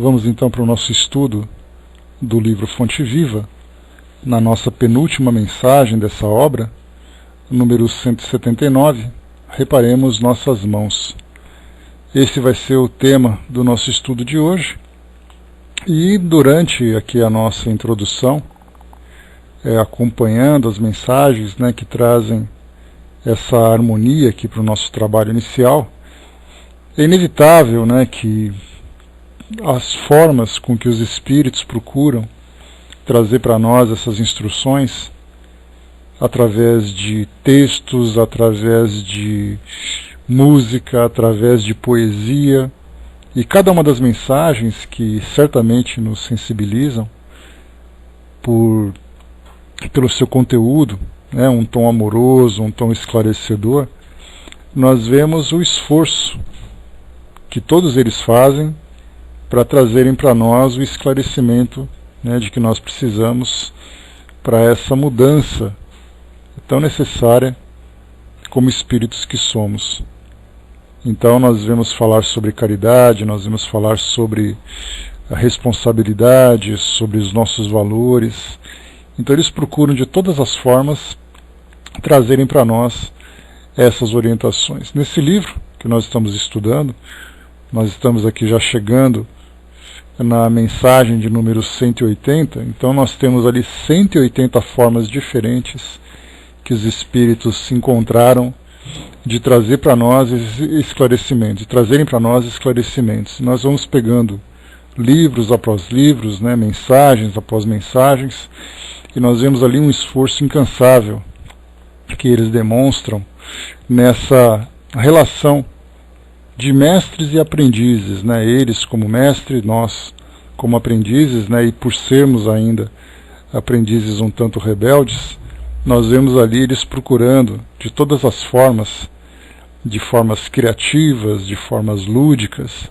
Vamos então para o nosso estudo do livro Fonte Viva, na nossa penúltima mensagem dessa obra, número 179, reparemos nossas mãos. Esse vai ser o tema do nosso estudo de hoje, e durante aqui a nossa introdução, acompanhando as mensagens que trazem essa harmonia aqui para o nosso trabalho inicial, é inevitável que as formas com que os espíritos procuram trazer para nós essas instruções, através de textos, através de música, através de poesia, e cada uma das mensagens que certamente nos sensibilizam pelo seu conteúdo, um tom amoroso, um tom esclarecedor, nós vemos o esforço que todos eles fazem para trazerem para nós o esclarecimento de que nós precisamos para essa mudança tão necessária como espíritos que somos. Então nós vamos falar sobre caridade, nós vamos falar sobre a responsabilidade, sobre os nossos valores. Então eles procuram de todas as formas trazerem para nós essas orientações. Nesse livro que nós estamos estudando, nós estamos aqui já chegando na mensagem de número 180, então nós temos ali 180 formas diferentes que os espíritos se encontraram de trazer para nós esclarecimentos, de trazerem para nós esclarecimentos. Nós vamos pegando livros após livros, mensagens após mensagens, e nós vemos ali um esforço incansável que eles demonstram nessa relação de mestres e aprendizes, eles como mestre, nós como aprendizes, e por sermos ainda aprendizes um tanto rebeldes, nós vemos ali eles procurando de todas as formas, de formas criativas, de formas lúdicas,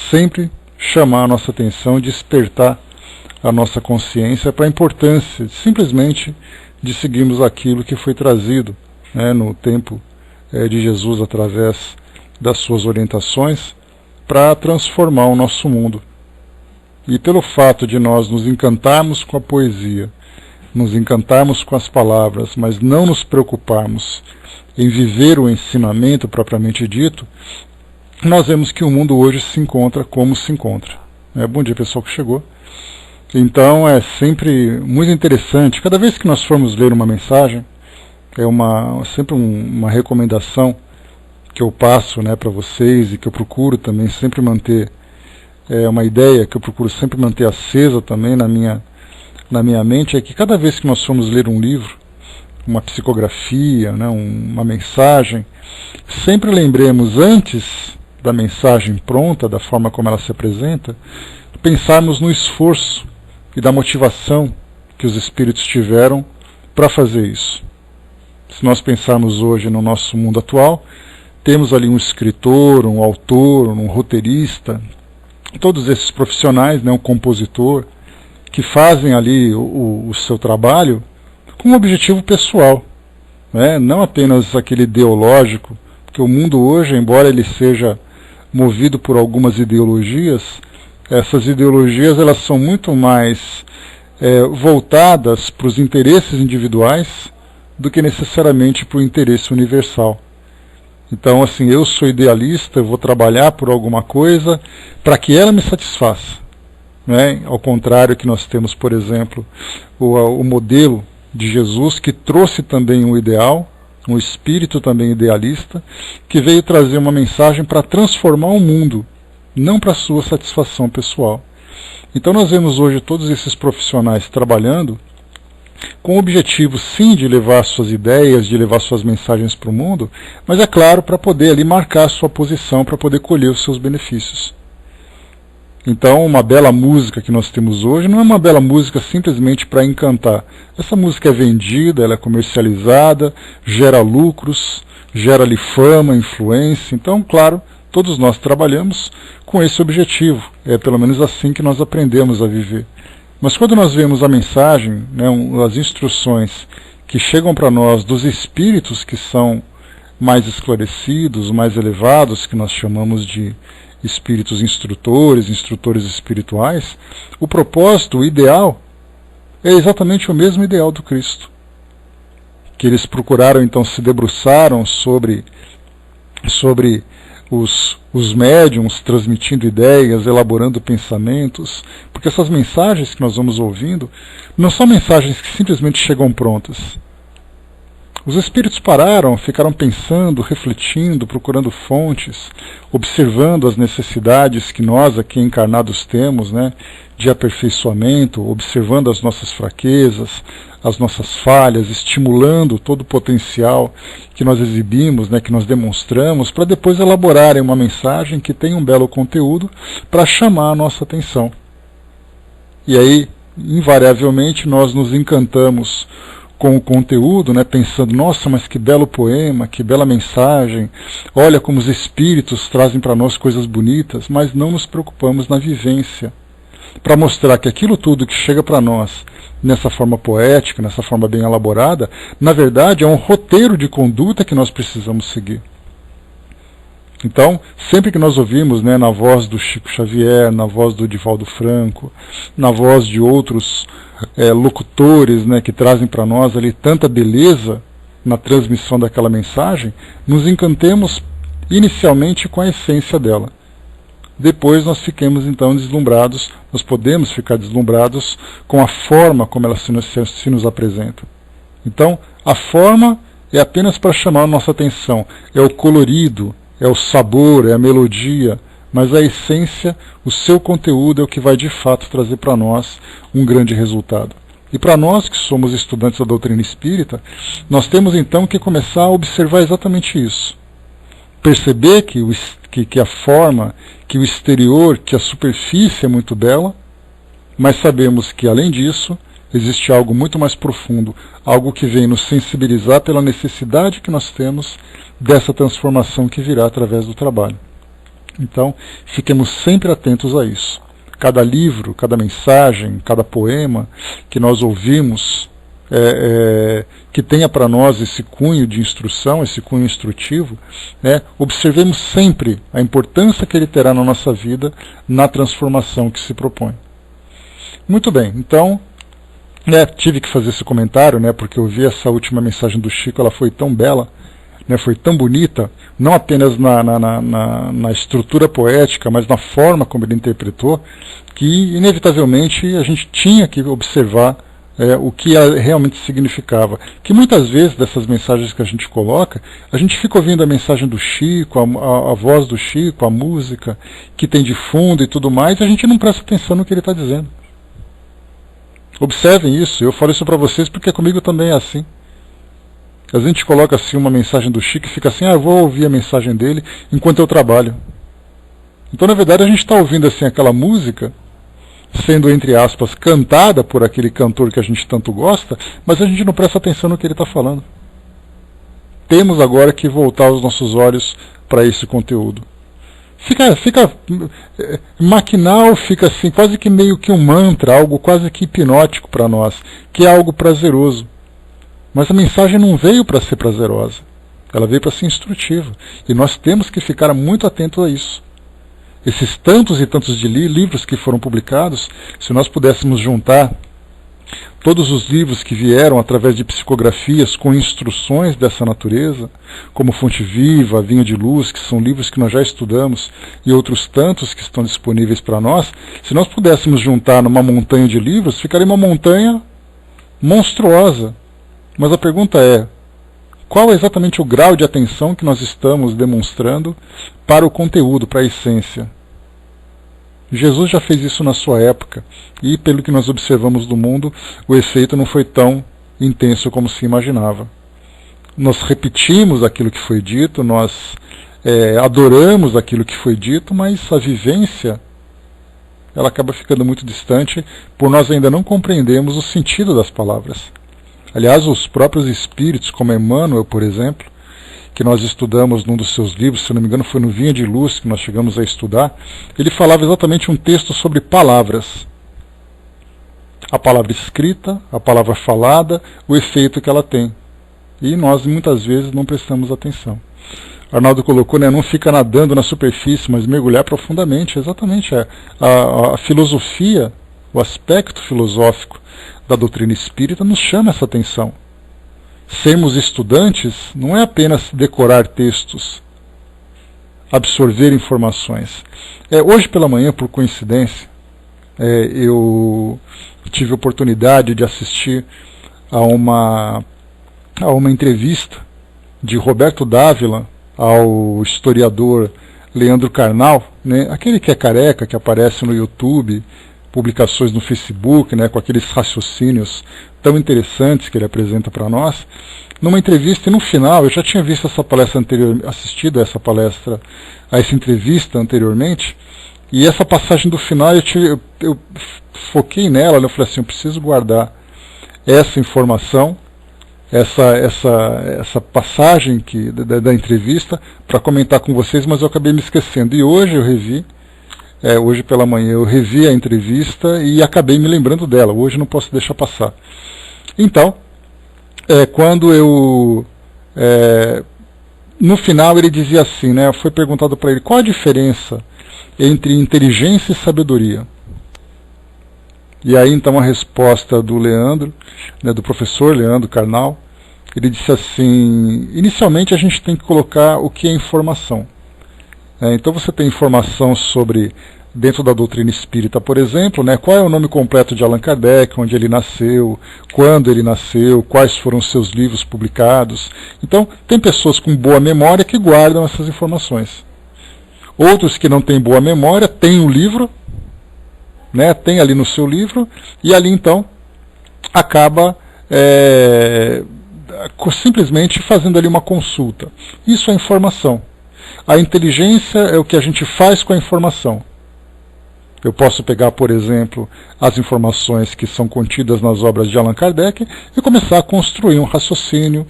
sempre chamar a nossa atenção, despertar a nossa consciência para a importância simplesmente de seguirmos aquilo que foi trazido no tempo de Jesus através das suas orientações para transformar o nosso mundo. E pelo fato de nós nos encantarmos com a poesia, nos encantarmos com as palavras, mas não nos preocuparmos em viver o ensinamento propriamente dito, nós vemos que o mundo hoje se encontra como se encontra. Bom dia, pessoal que chegou. Então é sempre muito interessante, cada vez que nós formos ler uma mensagem, sempre uma recomendação que eu passo para vocês e que eu procuro também sempre manter, uma ideia que eu procuro sempre manter acesa também na minha mente, é que cada vez que nós formos ler um livro, uma psicografia, uma mensagem, sempre lembremos antes da mensagem pronta, da forma como ela se apresenta, pensarmos no esforço e da motivação que os espíritos tiveram para fazer isso. Se nós pensarmos hoje no nosso mundo atual, temos ali um escritor, um autor, um roteirista, todos esses profissionais, um compositor, que fazem ali o seu trabalho com um objetivo pessoal, não apenas aquele ideológico, porque o mundo hoje, embora ele seja movido por algumas ideologias, essas ideologias elas são muito mais voltadas para os interesses individuais do que necessariamente para o interesse universal. Então, eu sou idealista, eu vou trabalhar por alguma coisa para que ela me satisfaça. Ao contrário que nós temos, por exemplo, o modelo de Jesus, que trouxe também um ideal, um espírito também idealista, que veio trazer uma mensagem para transformar o mundo, não para a sua satisfação pessoal. Então nós vemos hoje todos esses profissionais trabalhando com o objetivo, sim, de levar suas ideias, de levar suas mensagens para o mundo, mas é claro, para poder ali marcar a sua posição, para poder colher os seus benefícios. Então, uma bela música que nós temos hoje não é uma bela música simplesmente para encantar. Essa música é vendida, ela é comercializada, gera lucros, gera-lhe fama, influência. Então, claro, todos nós trabalhamos com esse objetivo. É pelo menos assim que nós aprendemos a viver. Mas quando nós vemos a mensagem, as instruções que chegam para nós dos espíritos que são mais esclarecidos, mais elevados, que nós chamamos de espíritos instrutores, instrutores espirituais, o propósito, o ideal, é exatamente o mesmo ideal do Cristo. Que eles procuraram, então, se debruçaram sobre os médiums, transmitindo ideias, elaborando pensamentos, porque essas mensagens que nós vamos ouvindo não são mensagens que simplesmente chegam prontas. Os espíritos pararam, ficaram pensando, refletindo, procurando fontes, observando as necessidades que nós aqui encarnados temos, né, de aperfeiçoamento, observando as nossas fraquezas, as nossas falhas, estimulando todo o potencial que nós exibimos, né, que nós demonstramos, para depois elaborarem uma mensagem que tenha um belo conteúdo para chamar a nossa atenção. E aí, invariavelmente, nós nos encantamos com o conteúdo, né, pensando, nossa, mas que belo poema, que bela mensagem, olha como os espíritos trazem para nós coisas bonitas, mas não nos preocupamos na vivência, para mostrar que aquilo tudo que chega para nós nessa forma poética, nessa forma bem elaborada, na verdade é um roteiro de conduta que nós precisamos seguir. Então, sempre que nós ouvimos, né, na voz do Chico Xavier, na voz do Divaldo Franco, na voz de outros locutores, né, que trazem para nós ali tanta beleza na transmissão daquela mensagem, nos encantemos inicialmente com a essência dela. Depois nós fiquemos então deslumbrados, nós podemos ficar deslumbrados com a forma como ela se nos apresenta. Então, a forma é apenas para chamar a nossa atenção, é o colorido, é o sabor, é a melodia, mas a essência, o seu conteúdo é o que vai de fato trazer para nós um grande resultado. E para nós que somos estudantes da doutrina espírita, nós temos então que começar a observar exatamente isso. Perceber que a forma, que o exterior, que a superfície é muito bela, mas sabemos que além disso, existe algo muito mais profundo, algo que vem nos sensibilizar pela necessidade que nós temos dessa transformação que virá através do trabalho. Então, fiquemos sempre atentos a isso. Cada livro, cada mensagem, cada poema que nós ouvimos, que tenha para nós esse cunho de instrução, esse cunho instrutivo, né, observemos sempre a importância que ele terá na nossa vida, na transformação que se propõe. Muito bem, então, tive que fazer esse comentário, né, porque eu vi essa última mensagem do Chico, ela foi tão bela, né, foi tão bonita, não apenas na estrutura poética, mas na forma como ele interpretou, que inevitavelmente a gente tinha que observar o que realmente significava. Que muitas vezes dessas mensagens que a gente coloca, a gente fica ouvindo a mensagem do Chico, a voz do Chico, a música que tem de fundo e tudo mais, e a gente não presta atenção no que ele está dizendo. Observem isso, eu falo isso para vocês porque comigo também é assim. A gente coloca assim uma mensagem do Chico e fica assim, eu vou ouvir a mensagem dele enquanto eu trabalho. Então, na verdade, a gente está ouvindo assim aquela música, sendo, entre aspas, cantada por aquele cantor que a gente tanto gosta, mas a gente não presta atenção no que ele está falando. Temos agora que voltar os nossos olhos para esse conteúdo. Fica maquinal, fica assim, quase que meio que um mantra, algo quase que hipnótico para nós, que é algo prazeroso. Mas a mensagem não veio para ser prazerosa, ela veio para ser instrutiva. E nós temos que ficar muito atentos a isso. Esses tantos e tantos de livros que foram publicados, se nós pudéssemos juntar todos os livros que vieram através de psicografias com instruções dessa natureza, como Fonte Viva, Vinha de Luz, que são livros que nós já estudamos, e outros tantos que estão disponíveis para nós, se nós pudéssemos juntar numa montanha de livros, ficaria uma montanha monstruosa. Mas a pergunta é, qual é exatamente o grau de atenção que nós estamos demonstrando para o conteúdo, para a essência? Jesus já fez isso na sua época, e pelo que nós observamos do mundo, o efeito não foi tão intenso como se imaginava. Nós repetimos aquilo que foi dito, nós adoramos aquilo que foi dito, mas a vivência ela acaba ficando muito distante, por nós ainda não compreendemos o sentido das palavras. Aliás, os próprios espíritos, como Emmanuel, por exemplo, que nós estudamos num dos seus livros, se não me engano foi no Vinha de Luz que nós chegamos a estudar, ele falava exatamente um texto sobre palavras. A palavra escrita, a palavra falada, o efeito que ela tem. E nós muitas vezes não prestamos atenção. Arnaldo colocou, né, não fica nadando na superfície, mas mergulhar profundamente. Exatamente, a filosofia, o aspecto filosófico da doutrina espírita nos chama essa atenção. Sermos estudantes não é apenas decorar textos, absorver informações. Hoje pela manhã, por coincidência, eu tive a oportunidade de assistir a uma entrevista de Roberto Dávila ao historiador Leandro Carnal, né, aquele que é careca, que aparece no YouTube, publicações no Facebook, né, com aqueles raciocínios tão interessantes que ele apresenta para nós. Numa entrevista, e no final, eu já tinha visto essa palestra assistido a essa entrevista anteriormente, e essa passagem do final eu foquei nela, eu falei assim, eu preciso guardar essa informação, essa passagem da entrevista para comentar com vocês, mas eu acabei me esquecendo. E hoje eu revi, hoje pela manhã eu revi a entrevista e acabei me lembrando dela. Hoje não posso deixar passar. Então, quando eu... no final ele dizia assim, né, foi perguntado para ele qual a diferença entre inteligência e sabedoria. E aí então a resposta do Leandro, né, do professor Leandro Carnal, ele disse assim, inicialmente a gente tem que colocar o que é informação. Então você tem informação sobre, dentro da doutrina espírita, por exemplo, né, qual é o nome completo de Allan Kardec, onde ele nasceu, quando ele nasceu, quais foram os seus livros publicados. Então tem pessoas com boa memória que guardam essas informações. Outros que não têm boa memória, têm um livro, né, tem ali no seu livro, e ali então acaba simplesmente fazendo ali uma consulta. Isso é informação. A inteligência é o que a gente faz com a informação. Eu posso pegar, por exemplo, as informações que são contidas nas obras de Allan Kardec e começar a construir um raciocínio,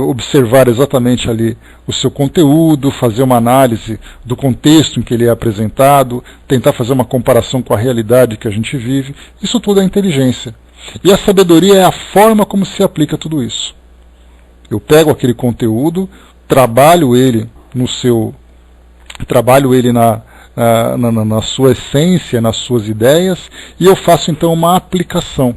observar exatamente ali o seu conteúdo, fazer uma análise do contexto em que ele é apresentado, tentar fazer uma comparação com a realidade que a gente vive. Isso tudo é inteligência. E a sabedoria é a forma como se aplica tudo isso. Eu pego aquele conteúdo, trabalho ele na sua essência, nas suas ideias, e eu faço então uma aplicação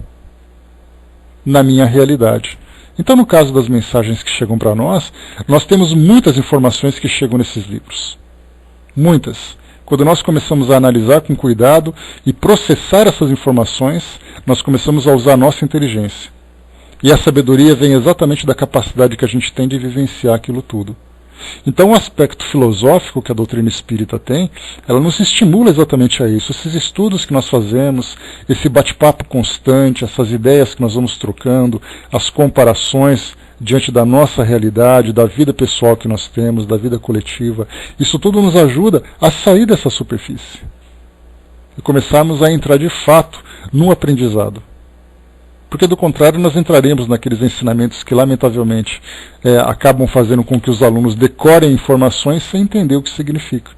na minha realidade. Então, no caso das mensagens que chegam para nós temos muitas informações que chegam nesses livros. Muitas. Quando nós começamos a analisar com cuidado e processar essas informações, nós começamos a usar a nossa inteligência. E a sabedoria vem exatamente da capacidade que a gente tem de vivenciar aquilo tudo. Então o aspecto filosófico que a doutrina espírita tem, ela nos estimula exatamente a isso. Esses estudos que nós fazemos, esse bate-papo constante, essas ideias que nós vamos trocando, as comparações diante da nossa realidade, da vida pessoal que nós temos, da vida coletiva, isso tudo nos ajuda a sair dessa superfície e começarmos a entrar de fato no aprendizado. Porque do contrário nós entraremos naqueles ensinamentos que lamentavelmente acabam fazendo com que os alunos decorem informações sem entender o que significa.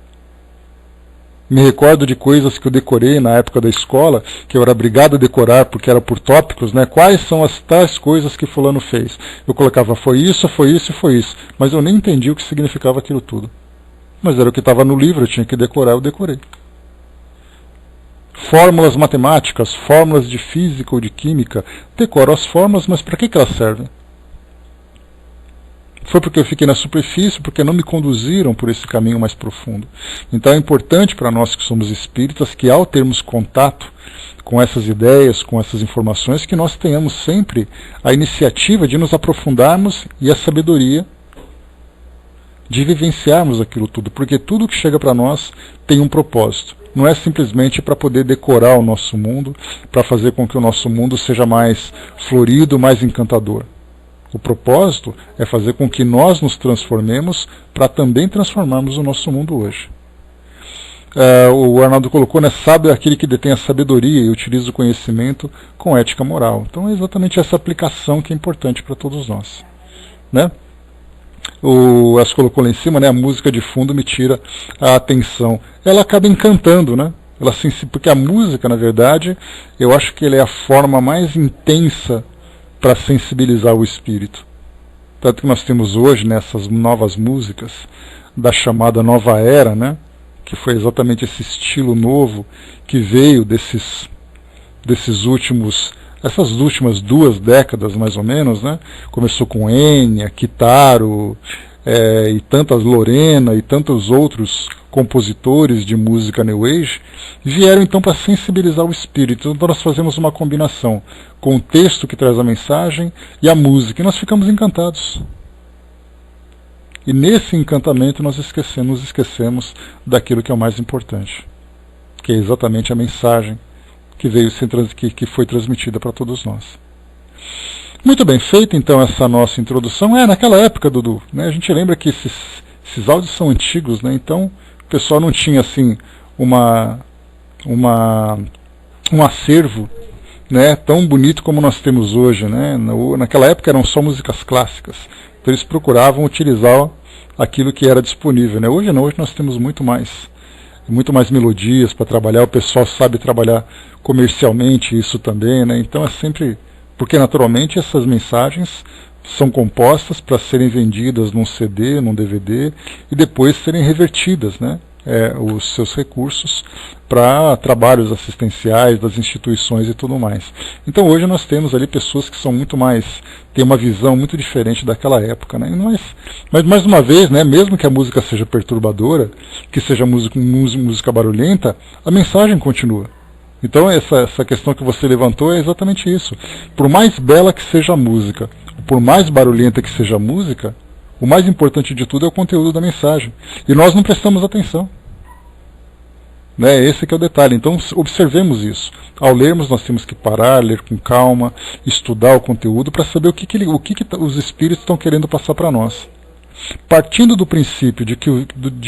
Me recordo de coisas que eu decorei na época da escola, que eu era obrigado a decorar porque era por tópicos, né? Quais são as tais coisas que fulano fez. Eu colocava foi isso e foi isso, mas eu nem entendi o que significava aquilo tudo. Mas era o que estava no livro, eu tinha que decorar, eu decorei. Fórmulas matemáticas, fórmulas de física ou de química, decoro as fórmulas, mas para que elas servem? Foi porque eu fiquei na superfície, porque não me conduziram por esse caminho mais profundo. Então é importante para nós que somos espíritas que ao termos contato com essas ideias, com essas informações, que nós tenhamos sempre a iniciativa de nos aprofundarmos e a sabedoria de vivenciarmos aquilo tudo, porque tudo que chega para nós tem um propósito. Não é simplesmente para poder decorar o nosso mundo, para fazer com que o nosso mundo seja mais florido, mais encantador. O propósito é fazer com que nós nos transformemos para também transformarmos o nosso mundo hoje. O Arnaldo colocou, né, sábio é aquele que detém a sabedoria e utiliza o conhecimento com ética moral. Então é exatamente essa aplicação que é importante para todos nós. Né? As colocou lá em cima, né, a música de fundo me tira a atenção. Ela acaba encantando, né? Porque a música, na verdade, eu acho que ela é a forma mais intensa para sensibilizar o espírito. tanto que nós temos hoje nessas novas músicas da chamada nova era, né, que foi exatamente esse estilo novo que veio essas últimas 2 décadas mais ou menos, né? Começou com Enya, Kitaro, e tantas Lorena e tantos outros compositores de música New Age, vieram então para sensibilizar o espírito. Então nós fazemos uma combinação com o texto que traz a mensagem e a música, e nós ficamos encantados. E nesse encantamento nós esquecemos daquilo que é o mais importante, que é exatamente a mensagem que foi transmitida para todos nós. Muito bem, feita então essa nossa introdução. Naquela época, Dudu, né, a gente lembra que esses áudios são antigos, né, então o pessoal não tinha assim um acervo, né, tão bonito como nós temos hoje, né. Naquela época eram só músicas clássicas, então eles procuravam utilizar aquilo que era disponível, né. Hoje não, hoje nós temos muito mais melodias para trabalhar, o pessoal sabe trabalhar comercialmente isso também, né? Então é sempre, porque naturalmente essas mensagens são compostas para serem vendidas num CD, num DVD e depois serem revertidas, né? Os seus recursos para trabalhos assistenciais das instituições e tudo mais. Então hoje nós temos ali pessoas que são têm uma visão muito diferente daquela época, né? Mas mais uma vez, né, mesmo que a música seja perturbadora, que seja música barulhenta, a mensagem continua. Então essa questão que você levantou é exatamente isso. Por mais bela que seja a música, por mais barulhenta que seja a música, o mais importante de tudo é o conteúdo da mensagem. E nós não prestamos atenção. Né? Esse que é o detalhe. Então observemos isso. Ao lermos nós temos que parar, ler com calma, estudar o conteúdo para saber o que os espíritos estão querendo passar para nós. Partindo do princípio de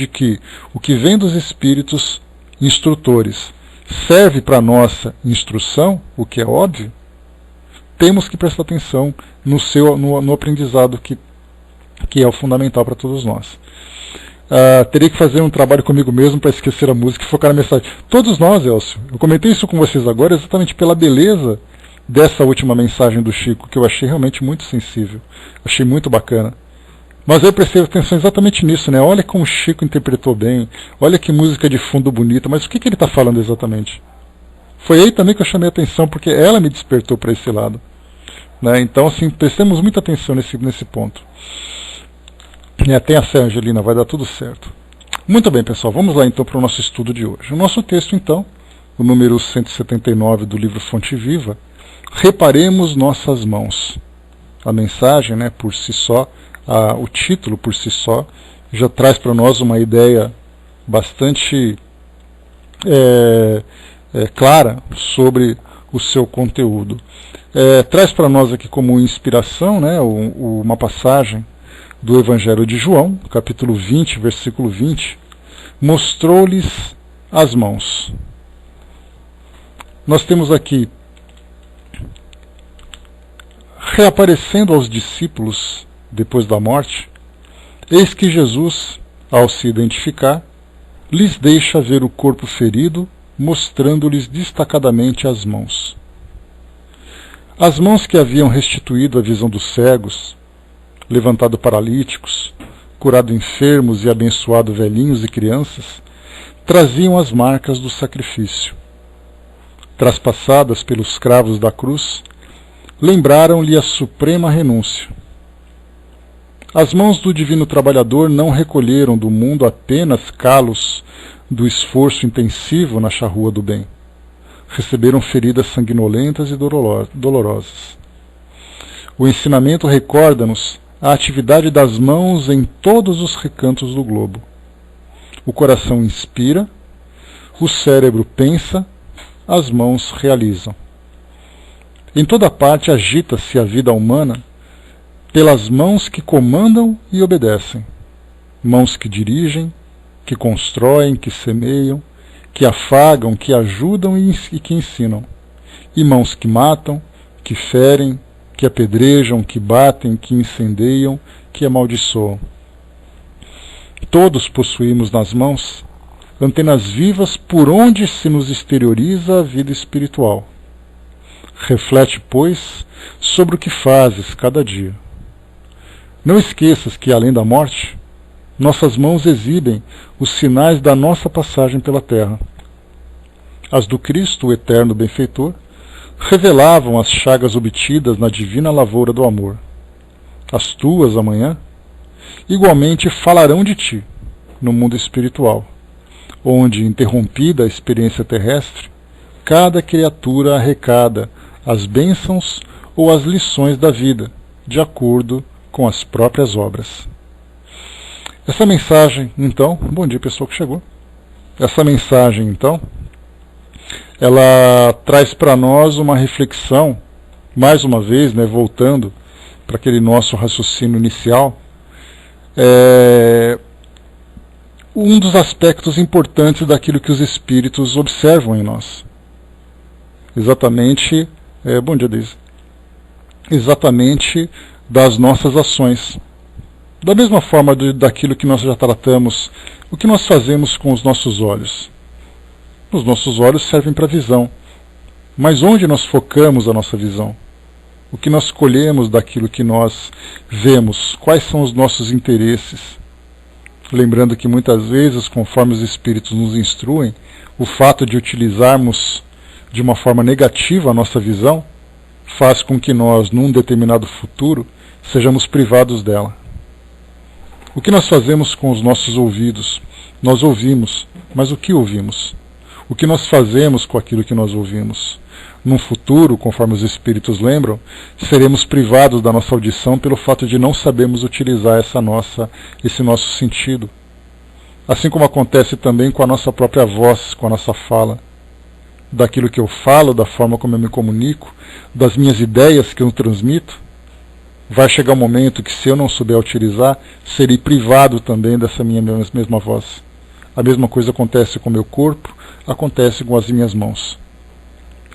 que o que vem dos espíritos instrutores serve para a nossa instrução, o que é óbvio, temos que prestar atenção no aprendizado que é o fundamental para todos nós. Teria que fazer um trabalho comigo mesmo para esquecer a música e focar na mensagem. Todos nós, Elcio. Eu comentei isso com vocês agora exatamente pela beleza dessa última mensagem do Chico, que eu achei realmente muito sensível. Achei muito bacana. Mas eu prestei atenção exatamente nisso, né? Olha como o Chico interpretou bem, olha que música de fundo bonita, mas o que ele está falando exatamente? Foi aí também que eu chamei a atenção, porque ela me despertou para esse lado. Né? Então, assim, prestemos muita atenção nesse ponto. Tenha fé, Angelina, vai dar tudo certo. Muito bem, pessoal, vamos lá então para o nosso estudo de hoje. O nosso texto, então, o número 179 do livro Fonte Viva, reparemos nossas mãos. A mensagem, né, por si só, o título por si só, já traz para nós uma ideia bastante clara sobre o seu conteúdo. Traz para nós aqui como inspiração, né, uma passagem do Evangelho de João, capítulo 20, versículo 20, mostrou-lhes as mãos. Nós temos aqui, reaparecendo aos discípulos depois da morte, eis que Jesus, ao se identificar, lhes deixa ver o corpo ferido, mostrando-lhes destacadamente as mãos. As mãos que haviam restituído a visão dos cegos, levantado paralíticos, curado enfermos e abençoado velhinhos e crianças, traziam as marcas do sacrifício. Traspassadas pelos cravos da cruz, lembraram-lhe a suprema renúncia. As mãos do divino trabalhador não recolheram do mundo apenas calos do esforço intensivo na charrua do bem. Receberam feridas sanguinolentas e dolorosas. O ensinamento recorda-nos a atividade das mãos em todos os recantos do globo. O coração inspira, o cérebro pensa, as mãos realizam. Em toda parte agita-se a vida humana pelas mãos que comandam e obedecem. Mãos que dirigem, que constroem, que semeiam, que afagam, que ajudam e que ensinam. E mãos que matam, que ferem, que apedrejam, que batem, que incendeiam, que amaldiçoam. Todos possuímos nas mãos antenas vivas por onde se nos exterioriza a vida espiritual. Reflete, pois, sobre o que fazes cada dia. Não esqueças que, além da morte, nossas mãos exibem os sinais da nossa passagem pela terra. As do Cristo, o eterno benfeitor, revelavam as chagas obtidas na divina lavoura do amor. As tuas, amanhã, igualmente falarão de ti, no mundo espiritual, onde, interrompida a experiência terrestre, cada criatura arrecada as bênçãos ou as lições da vida, de acordo com as próprias obras. Essa mensagem, então, bom dia pessoal que chegou, essa mensagem, então, ela traz para nós uma reflexão, mais uma vez, né, voltando para aquele nosso raciocínio inicial, um dos aspectos importantes daquilo que os espíritos observam em nós. Exatamente, bom dia, Deise. Exatamente das nossas ações. Da mesma forma daquilo que nós já tratamos, o que nós fazemos com os nossos olhos. Os nossos olhos servem para a visão. Mas onde nós focamos a nossa visão? O que nós colhemos daquilo que nós vemos? Quais são os nossos interesses? Lembrando que muitas vezes, conforme os espíritos nos instruem, o fato de utilizarmos de uma forma negativa a nossa visão faz com que nós, num determinado futuro, sejamos privados dela. O que nós fazemos com os nossos ouvidos? Nós ouvimos, mas o que ouvimos? O que nós fazemos com aquilo que nós ouvimos? Num futuro, conforme os espíritos lembram, seremos privados da nossa audição pelo fato de não sabermos utilizar esse nosso sentido. Assim como acontece também com a nossa própria voz, com a nossa fala. Daquilo que eu falo, da forma como eu me comunico, das minhas ideias que eu transmito, vai chegar um momento que, se eu não souber utilizar, serei privado também dessa minha mesma voz. A mesma coisa acontece com o meu corpo, acontece com as minhas mãos.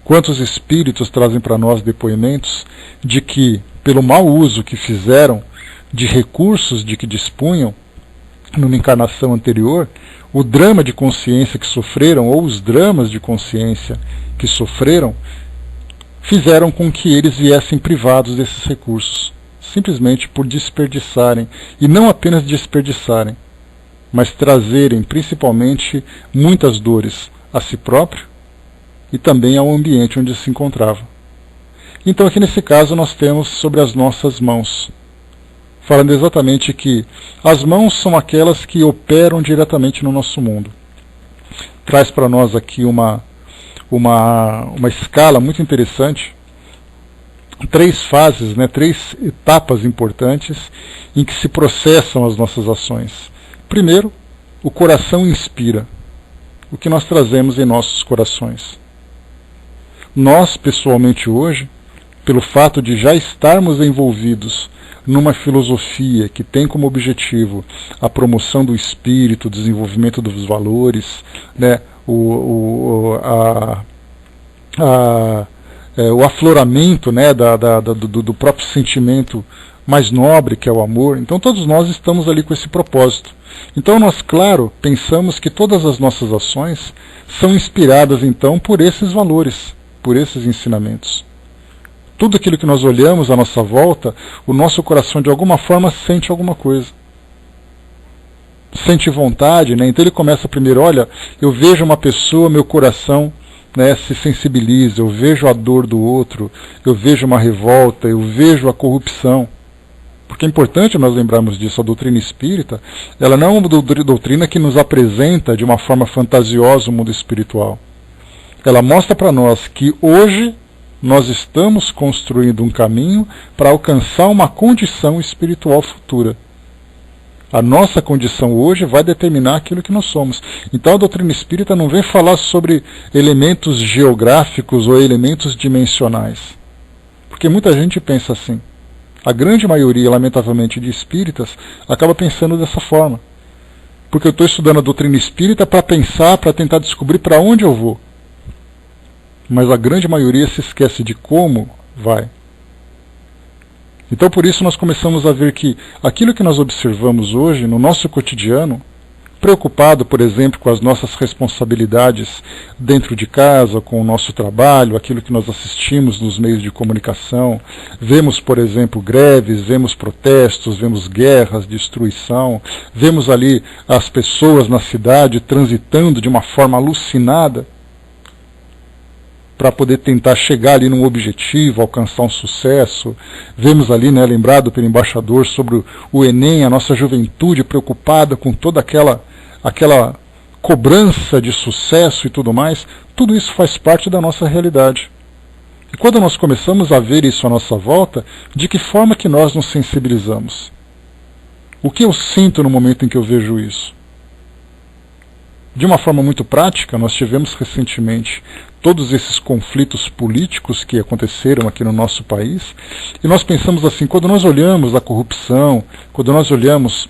Quantos espíritos trazem para nós depoimentos de que, pelo mau uso que fizeram de recursos de que dispunham numa encarnação anterior, o drama de consciência que sofreram, ou os dramas de consciência que sofreram, fizeram com que eles viessem privados desses recursos, simplesmente por desperdiçarem, e não apenas desperdiçarem, mas trazerem principalmente muitas dores a si próprio e também ao ambiente onde se encontravam. Então aqui nesse caso nós temos sobre as nossas mãos, falando exatamente que as mãos são aquelas que operam diretamente no nosso mundo. Traz para nós aqui uma escala muito interessante, 3 fases, 3 etapas importantes em que se processam as nossas ações. Primeiro, o coração inspira, o que nós trazemos em nossos corações. Nós, pessoalmente hoje, pelo fato de já estarmos envolvidos numa filosofia que tem como objetivo a promoção do espírito, o desenvolvimento dos valores, o afloramento do próprio sentimento mais nobre, que é o amor. Então todos nós estamos ali com esse propósito. Então nós, claro, pensamos que todas as nossas ações são inspiradas então por esses valores, por esses ensinamentos. Tudo aquilo que nós olhamos à nossa volta, o nosso coração de alguma forma sente alguma coisa. Sente vontade, Então ele começa primeiro, olha, eu vejo uma pessoa, meu coração se sensibiliza, eu vejo a dor do outro, eu vejo uma revolta, eu vejo a corrupção. Porque é importante nós lembrarmos disso, a doutrina espírita, ela não é uma doutrina que nos apresenta de uma forma fantasiosa o mundo espiritual. Ela mostra para nós que hoje nós estamos construindo um caminho para alcançar uma condição espiritual futura. A nossa condição hoje vai determinar aquilo que nós somos. Então a doutrina espírita não vem falar sobre elementos geográficos ou elementos dimensionais. Porque muita gente pensa assim. A grande maioria, lamentavelmente, de espíritas acaba pensando dessa forma. Porque eu estou estudando a doutrina espírita para pensar, para tentar descobrir para onde eu vou. Mas a grande maioria se esquece de como vai. Então por isso nós começamos a ver que aquilo que nós observamos hoje no nosso cotidiano, preocupado, por exemplo, com as nossas responsabilidades dentro de casa, com o nosso trabalho, aquilo que nós assistimos nos meios de comunicação. Vemos, por exemplo, greves, vemos protestos, vemos guerras, destruição, vemos ali as pessoas na cidade transitando de uma forma alucinada para poder tentar chegar ali num objetivo, alcançar um sucesso. Vemos ali, né, lembrado pelo embaixador, sobre o Enem, a nossa juventude preocupada com toda aquela cobrança de sucesso e tudo mais. Tudo isso faz parte da nossa realidade. E quando nós começamos a ver isso à nossa volta, de que forma que nós nos sensibilizamos? O que eu sinto no momento em que eu vejo isso? De uma forma muito prática, nós tivemos recentemente todos esses conflitos políticos que aconteceram aqui no nosso país, e nós pensamos assim, quando nós olhamos a corrupção, quando nós olhamos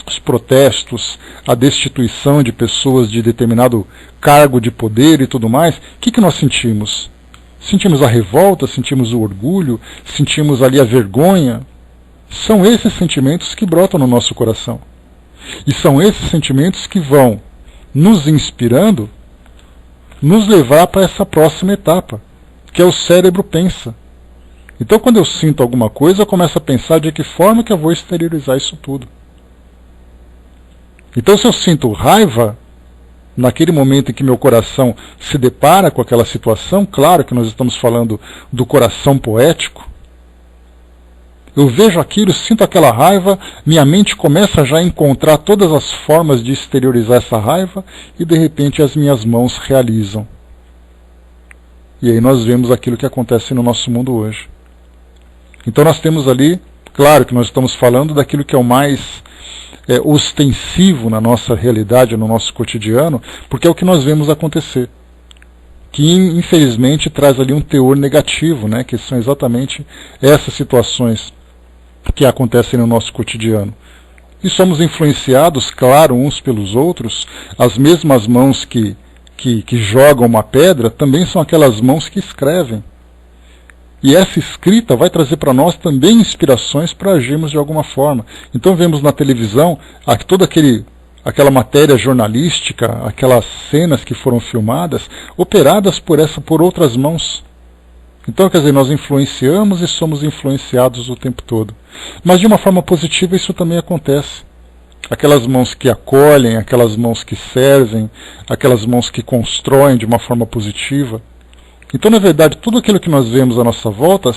os protestos, a destituição de pessoas de determinado cargo de poder e tudo mais, o que nós sentimos? Sentimos a revolta, sentimos o orgulho, sentimos ali a vergonha. São esses sentimentos que brotam no nosso coração. E são esses sentimentos que vão nos inspirando, nos levar para essa próxima etapa, que é o cérebro pensa. Então, quando eu sinto alguma coisa, eu começo a pensar de que forma que eu vou exteriorizar isso tudo. Então, se eu sinto raiva, naquele momento em que meu coração se depara com aquela situação, claro que nós estamos falando do coração poético, eu vejo aquilo, sinto aquela raiva, minha mente começa já a encontrar todas as formas de exteriorizar essa raiva e de repente as minhas mãos realizam. E aí nós vemos aquilo que acontece no nosso mundo hoje. Então nós temos ali, claro que nós estamos falando daquilo que é o mais ostensivo na nossa realidade, no nosso cotidiano, porque é o que nós vemos acontecer. Que infelizmente traz ali um teor negativo, né, que são exatamente essas situações que acontecem no nosso cotidiano. E somos influenciados, claro, uns pelos outros. As mesmas mãos que jogam uma pedra também são aquelas mãos que escrevem. E essa escrita vai trazer para nós também inspirações para agirmos de alguma forma. Então vemos na televisão toda aquela matéria jornalística, aquelas cenas que foram filmadas, operadas por outras mãos. Então, quer dizer, nós influenciamos e somos influenciados o tempo todo. Mas de uma forma positiva isso também acontece. Aquelas mãos que acolhem, aquelas mãos que servem, aquelas mãos que constroem de uma forma positiva. Então, na verdade, tudo aquilo que nós vemos à nossa volta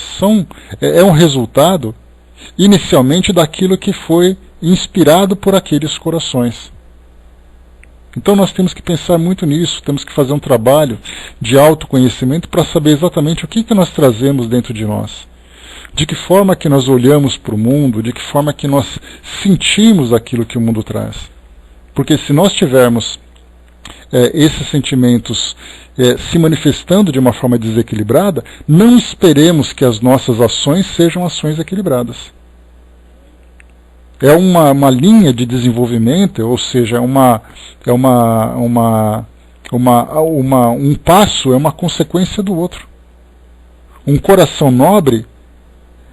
é um resultado, inicialmente, daquilo que foi inspirado por aqueles corações. Então nós temos que pensar muito nisso, temos que fazer um trabalho de autoconhecimento para saber exatamente o que nós trazemos dentro de nós. De que forma que nós olhamos para o mundo, de que forma que nós sentimos aquilo que o mundo traz. Porque se nós tivermos esses sentimentos se manifestando de uma forma desequilibrada, não esperemos que as nossas ações sejam ações equilibradas. É uma linha de desenvolvimento, ou seja, um passo é uma consequência do outro. Um coração nobre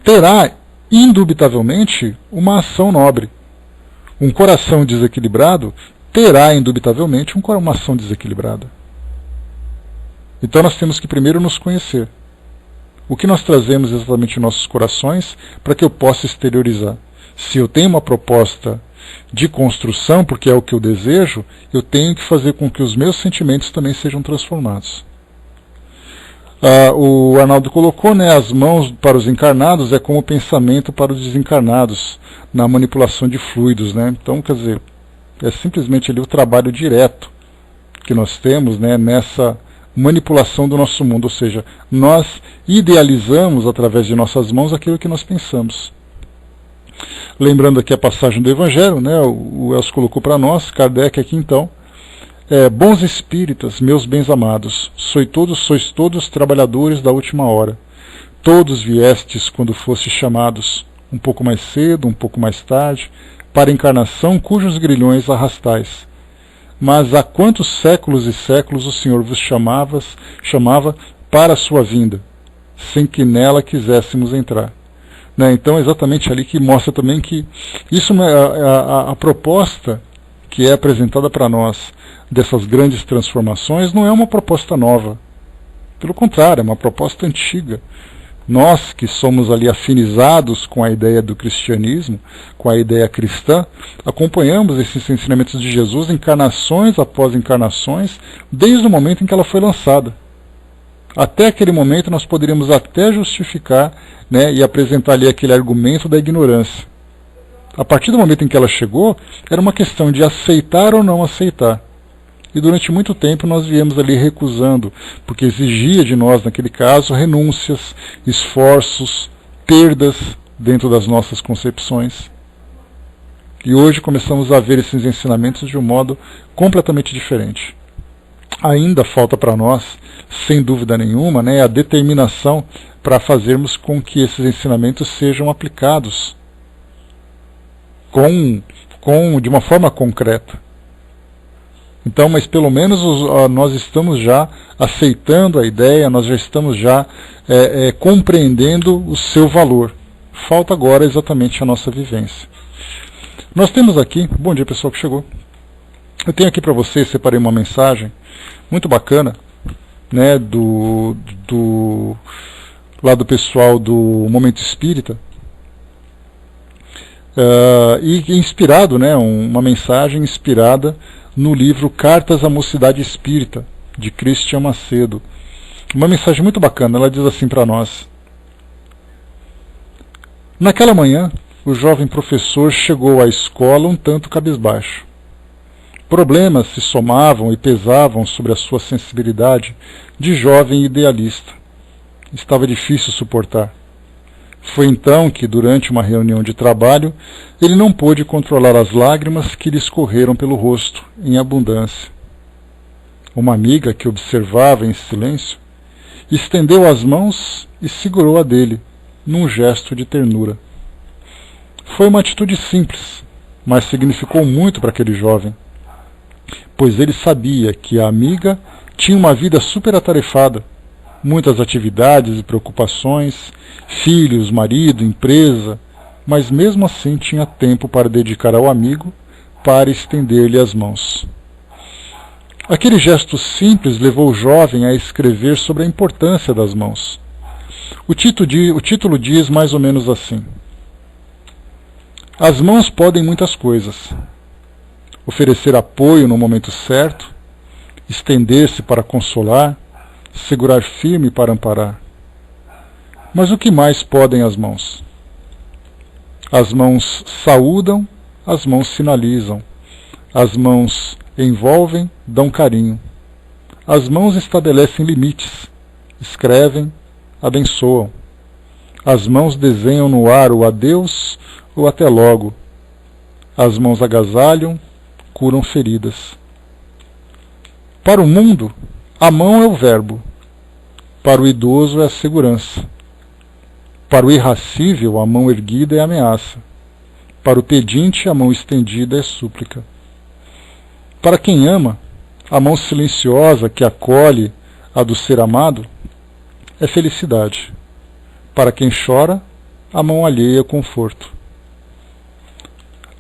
terá, indubitavelmente, uma ação nobre. Um coração desequilibrado terá, indubitavelmente, uma ação desequilibrada. Então nós temos que primeiro nos conhecer. O que nós trazemos exatamente em nossos corações para que eu possa exteriorizar. Se eu tenho uma proposta de construção, porque é o que eu desejo, eu tenho que fazer com que os meus sentimentos também sejam transformados. O Arnaldo colocou, né, as mãos para os encarnados é como o pensamento para os desencarnados, na manipulação de fluidos. Né? Então, quer dizer, é simplesmente ali o trabalho direto que nós temos, né, nessa manipulação do nosso mundo, ou seja, nós idealizamos através de nossas mãos aquilo que nós pensamos. Lembrando aqui a passagem do Evangelho, né, o Elcio colocou para nós, Kardec aqui então, bons espíritas, meus bens amados, sois todos trabalhadores da última hora. Todos viestes quando fostes chamados, um pouco mais cedo, um pouco mais tarde, para a encarnação cujos grilhões arrastais. Mas há quantos séculos e séculos o Senhor vos chamava para a sua vinda, sem que nela quiséssemos entrar. Né? Então, exatamente ali que mostra também que isso é a proposta que é apresentada para nós dessas grandes transformações não é uma proposta nova. Pelo contrário, é uma proposta antiga. Nós que somos ali afinizados com a ideia do cristianismo, com a ideia cristã, acompanhamos esses ensinamentos de Jesus encarnações após encarnações, desde o momento em que ela foi lançada. Até aquele momento nós poderíamos até justificar, né, e apresentar ali aquele argumento da ignorância. A partir do momento em que ela chegou, era uma questão de aceitar ou não aceitar. E durante muito tempo nós viemos ali recusando, porque exigia de nós, naquele caso, renúncias, esforços, perdas dentro das nossas concepções. E hoje começamos a ver esses ensinamentos de um modo completamente diferente. Ainda falta para nós, sem dúvida nenhuma, né, a determinação para fazermos com que esses ensinamentos sejam aplicados de uma forma concreta. Então, mas pelo menos nós estamos já aceitando a ideia, nós já estamos já compreendendo o seu valor. Falta agora exatamente a nossa vivência. Nós temos aqui, bom dia pessoal que chegou, eu tenho aqui para vocês, separei uma mensagem muito bacana, né, lá do pessoal do Momento Espírita, e inspirado, né, uma mensagem inspirada no livro Cartas à Mocidade Espírita, de Christian Macedo. Uma mensagem muito bacana, ela diz assim para nós: naquela manhã, o jovem professor chegou à escola um tanto cabisbaixo. Problemas se somavam e pesavam sobre a sua sensibilidade de jovem idealista. Estava difícil suportar. Foi então que, durante uma reunião de trabalho, ele não pôde controlar as lágrimas que lhe escorreram pelo rosto, em abundância. Uma amiga, que observava em silêncio, estendeu as mãos e segurou a dele, num gesto de ternura. Foi uma atitude simples, mas significou muito para aquele jovem, pois ele sabia que a amiga tinha uma vida superatarefada, muitas atividades e preocupações, filhos, marido, empresa, mas mesmo assim tinha tempo para dedicar ao amigo, para estender-lhe as mãos. Aquele gesto simples levou o jovem a escrever sobre a importância das mãos. O título diz mais ou menos assim: as mãos podem muitas coisas. Oferecer apoio no momento certo, estender-se para consolar, segurar firme para amparar. Mas o que mais podem as mãos? As mãos saúdam, as mãos sinalizam, as mãos envolvem, dão carinho. As mãos estabelecem limites, escrevem, abençoam. As mãos desenham no ar o adeus ou até logo. As mãos agasalham, curam feridas. Para o mundo, a mão é o verbo. Para o idoso é a segurança. Para o irracível, a mão erguida é ameaça. Para o pedinte, a mão estendida é súplica. Para quem ama, a mão silenciosa que acolhe a do ser amado é felicidade. Para quem chora, a mão alheia é conforto.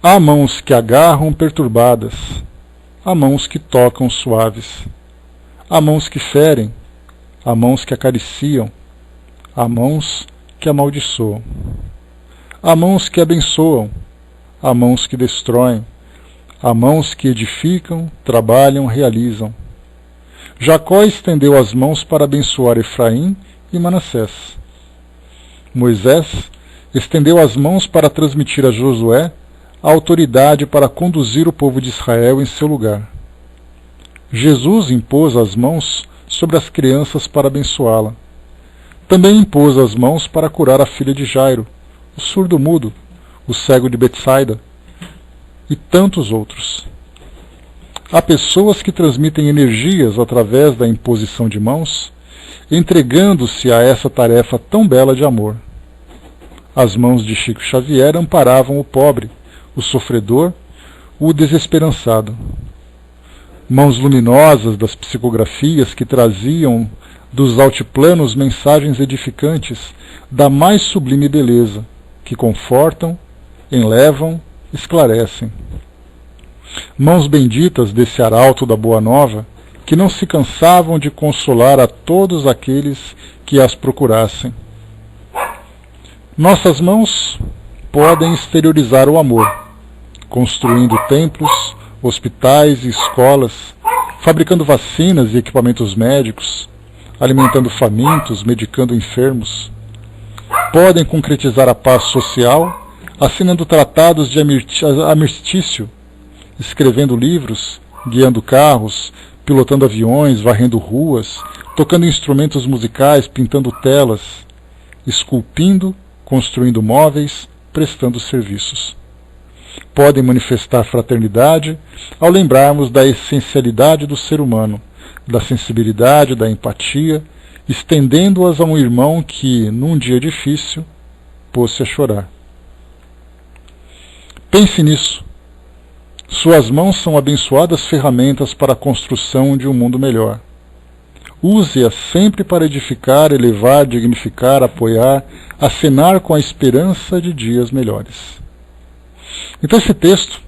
Há mãos que agarram perturbadas, há mãos que tocam suaves, há mãos que ferem, há mãos que acariciam, há mãos que amaldiçoam. Há mãos que abençoam, há mãos que destroem, há mãos que edificam, trabalham, realizam. Jacó estendeu as mãos para abençoar Efraim e Manassés. Moisés estendeu as mãos para transmitir a Josué a autoridade para conduzir o povo de Israel em seu lugar. Jesus impôs as mãos sobre as crianças para abençoá-la. Também impôs as mãos para curar a filha de Jairo, o surdo-mudo, o cego de Betsaida e tantos outros. Há pessoas que transmitem energias através da imposição de mãos, entregando-se a essa tarefa tão bela de amor. As mãos de Chico Xavier amparavam o pobre, o sofredor, o desesperançado. Mãos luminosas das psicografias que traziam dos altiplanos mensagens edificantes da mais sublime beleza, que confortam, enlevam, esclarecem. Mãos benditas desse arauto da Boa Nova, que não se cansavam de consolar a todos aqueles que as procurassem. Nossas mãos podem exteriorizar o amor, construindo templos, hospitais e escolas, fabricando vacinas e equipamentos médicos, alimentando famintos, medicando enfermos. Podem concretizar a paz social, assinando tratados de armistício, escrevendo livros, guiando carros, pilotando aviões, varrendo ruas, tocando instrumentos musicais, pintando telas, esculpindo, construindo móveis, prestando serviços. Podem manifestar fraternidade ao lembrarmos da essencialidade do ser humano, da sensibilidade, da empatia, estendendo-as a um irmão que, num dia difícil, pôs-se a chorar. Pense nisso. Suas mãos são abençoadas ferramentas para a construção de um mundo melhor. Use-as sempre para edificar, elevar, dignificar, apoiar, acenar com a esperança de dias melhores. Então esse texto,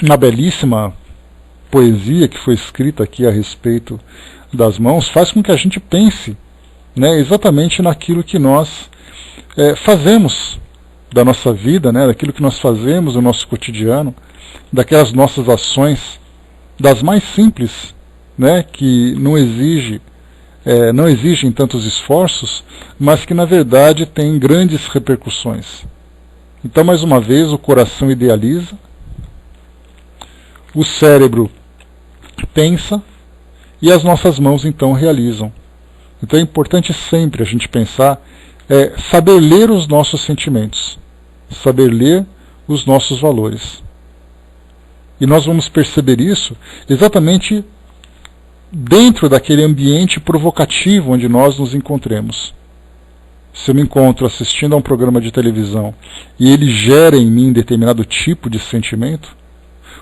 uma belíssima poesia que foi escrita aqui a respeito das mãos, faz com que a gente pense, né, exatamente naquilo que nós fazemos da nossa vida, né, daquilo que nós fazemos no nosso cotidiano, daquelas nossas ações, das mais simples, né, que não exigem tantos esforços, mas que na verdade têm grandes repercussões. Então, mais uma vez, o coração idealiza, o cérebro pensa e as nossas mãos então realizam. Então é importante sempre a gente pensar, saber ler os nossos sentimentos, saber ler os nossos valores. E nós vamos perceber isso exatamente dentro daquele ambiente provocativo onde nós nos encontremos. Se eu me encontro assistindo a um programa de televisão e ele gera em mim determinado tipo de sentimento,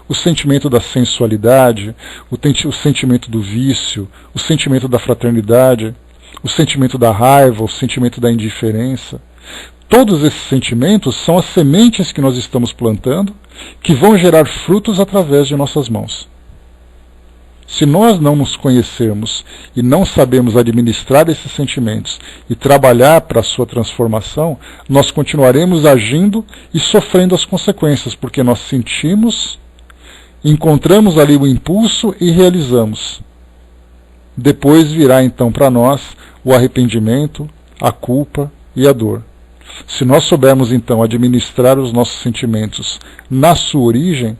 o sentimento da sensualidade, o sentimento do vício, o sentimento da fraternidade, o sentimento da raiva, o sentimento da indiferença, todos esses sentimentos são as sementes que nós estamos plantando, que vão gerar frutos através de nossas mãos. Se nós não nos conhecermos e não sabemos administrar esses sentimentos e trabalhar para a sua transformação, nós continuaremos agindo e sofrendo as consequências, porque nós sentimos, encontramos ali o impulso e realizamos. Depois virá então para nós o arrependimento, a culpa e a dor. Se nós soubermos então administrar os nossos sentimentos na sua origem,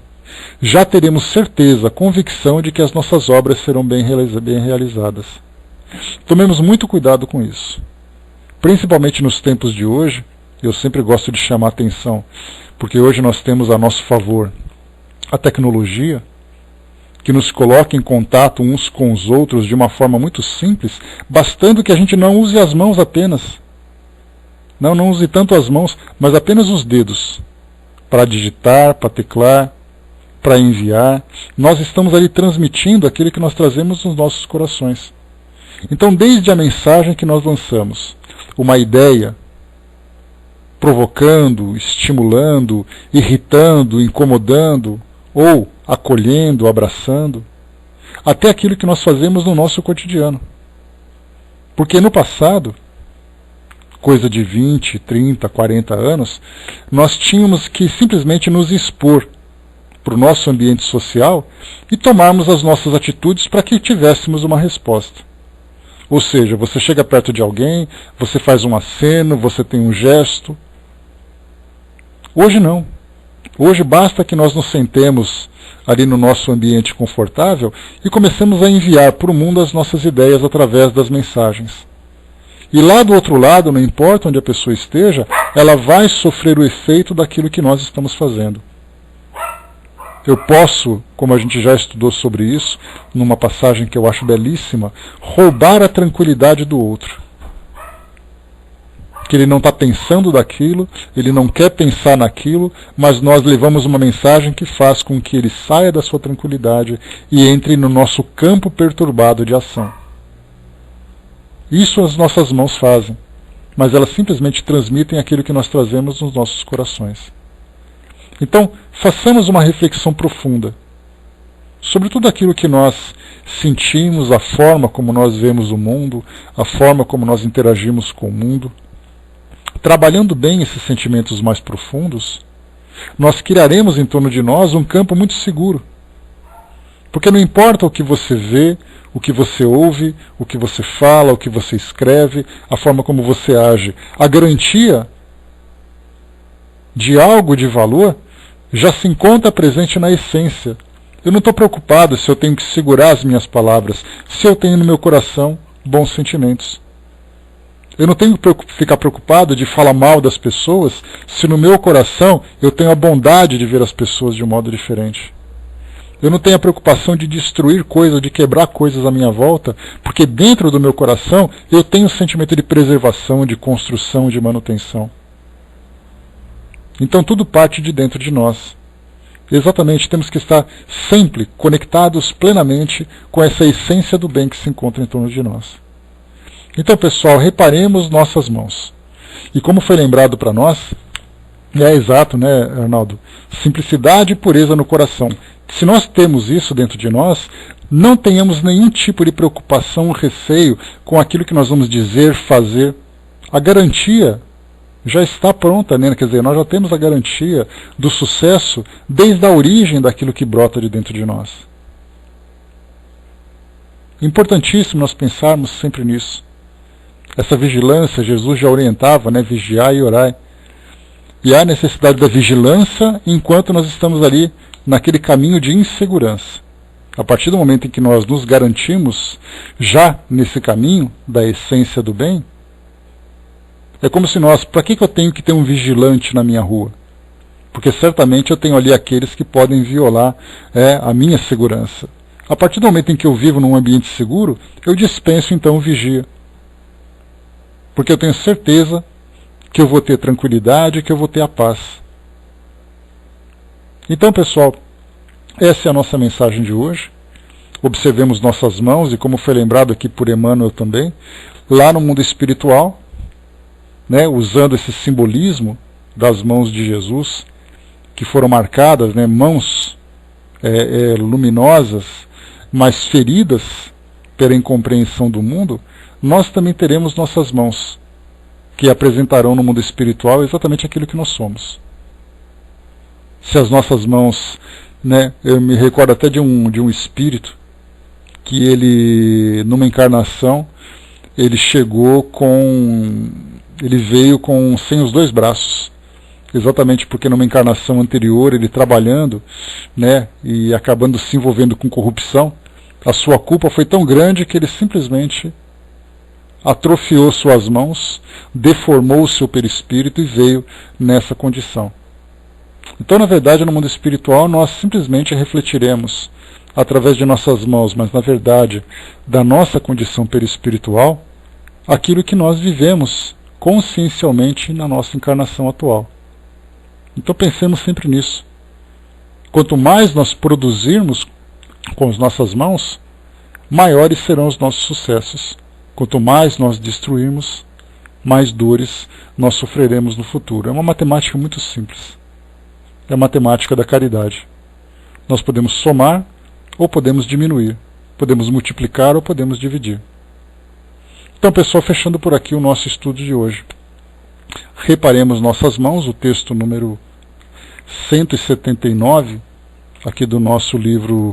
já teremos certeza, convicção de que as nossas obras serão bem realizadas. Tomemos muito cuidado com isso. Principalmente nos tempos de hoje, eu sempre gosto de chamar a atenção, porque hoje nós temos a nosso favor a tecnologia, que nos coloca em contato uns com os outros de uma forma muito simples, bastando que a gente não use as mãos apenas. Não use tanto as mãos, mas apenas os dedos, para digitar, para teclar, para enviar. Nós estamos ali transmitindo aquilo que nós trazemos nos nossos corações. Então, desde a mensagem que nós lançamos, uma ideia, provocando, estimulando, irritando, incomodando, ou acolhendo, abraçando, até aquilo que nós fazemos no nosso cotidiano. Porque no passado, coisa de 20, 30, 40 anos, nós tínhamos que simplesmente nos expor para o nosso ambiente social e tomarmos as nossas atitudes para que tivéssemos uma resposta. Ou seja, você chega perto de alguém, você faz um aceno, você tem um gesto. Hoje não. Hoje basta que nós nos sentemos ali no nosso ambiente confortável e comecemos a enviar para o mundo as nossas ideias através das mensagens. E lá do outro lado, não importa onde a pessoa esteja, ela vai sofrer o efeito daquilo que nós estamos fazendo. Eu posso, como a gente já estudou sobre isso, numa passagem que eu acho belíssima, roubar a tranquilidade do outro. Que ele não está pensando daquilo, ele não quer pensar naquilo, mas nós levamos uma mensagem que faz com que ele saia da sua tranquilidade e entre no nosso campo perturbado de ação. Isso as nossas mãos fazem, mas elas simplesmente transmitem aquilo que nós trazemos nos nossos corações. Então, façamos uma reflexão profunda. sobre tudo aquilo que nós sentimos, a forma como nós vemos o mundo, a forma como nós interagimos com o mundo. Trabalhando bem esses sentimentos mais profundos, nós criaremos em torno de nós um campo muito seguro. Porque não importa o que você vê, o que você ouve, o que você fala, o que você escreve, a forma como você age, a garantia de algo de valor já se encontra presente na essência. Eu não estou preocupado se eu tenho que segurar as minhas palavras, se eu tenho no meu coração bons sentimentos. Eu não tenho que ficar preocupado de falar mal das pessoas, se no meu coração eu tenho a bondade de ver as pessoas de um modo diferente. Eu não tenho a preocupação de destruir coisas, de quebrar coisas à minha volta, porque dentro do meu coração eu tenho um sentimento de preservação, de construção, de manutenção. Então tudo parte de dentro de nós. Exatamente, temos que estar sempre conectados plenamente com essa essência do bem que se encontra em torno de nós. Então, pessoal, reparemos nossas mãos. E como foi lembrado para nós, é exato, né, Arnaldo? Simplicidade e pureza no coração. Se nós temos isso dentro de nós, não tenhamos nenhum tipo de preocupação, receio com aquilo que nós vamos dizer, fazer. A garantia já está pronta, né? Quer dizer, nós já temos a garantia do sucesso desde a origem daquilo que brota de dentro de nós. Importantíssimo nós pensarmos sempre nisso. Essa vigilância, Jesus já orientava, né? Vigiai e orai. E há necessidade da vigilância enquanto nós estamos ali naquele caminho de insegurança. A partir do momento em que nós nos garantimos já nesse caminho da essência do bem, é como se nós, para que eu tenho que ter um vigilante na minha rua? Porque certamente eu tenho ali aqueles que podem violar a minha segurança. A partir do momento em que eu vivo num ambiente seguro, eu dispenso então o vigia. Porque eu tenho certeza que eu vou ter tranquilidade, que eu vou ter a paz. Então, pessoal, essa é a nossa mensagem de hoje. Observemos nossas mãos, e como foi lembrado aqui por Emmanuel também, lá no mundo espiritual, né, usando esse simbolismo das mãos de Jesus, que foram marcadas, né, mãos luminosas, mas feridas pela incompreensão do mundo, nós também teremos nossas mãos, que apresentarão no mundo espiritual exatamente aquilo que nós somos. Se as nossas mãos, né, eu me recordo até de um espírito, que ele, numa encarnação, ele veio sem os dois braços, exatamente porque numa encarnação anterior, ele trabalhando, né, e acabando se envolvendo com corrupção, a sua culpa foi tão grande que ele simplesmente atrofiou suas mãos, deformou o seu perispírito e veio nessa condição. Então, na verdade, no mundo espiritual, nós simplesmente refletiremos através de nossas mãos, mas na verdade, da nossa condição perispiritual, aquilo que nós vivemos consciencialmente na nossa encarnação atual. Então pensemos sempre nisso. Quanto mais nós produzirmos com as nossas mãos, maiores serão os nossos sucessos. Quanto mais nós destruirmos, mais dores nós sofreremos no futuro. É uma matemática muito simples. É a matemática da caridade. Nós podemos somar ou podemos diminuir. Podemos multiplicar ou podemos dividir. Então, pessoal, fechando por aqui o nosso estudo de hoje. Reparemos nossas mãos, o texto número 179, aqui do nosso livro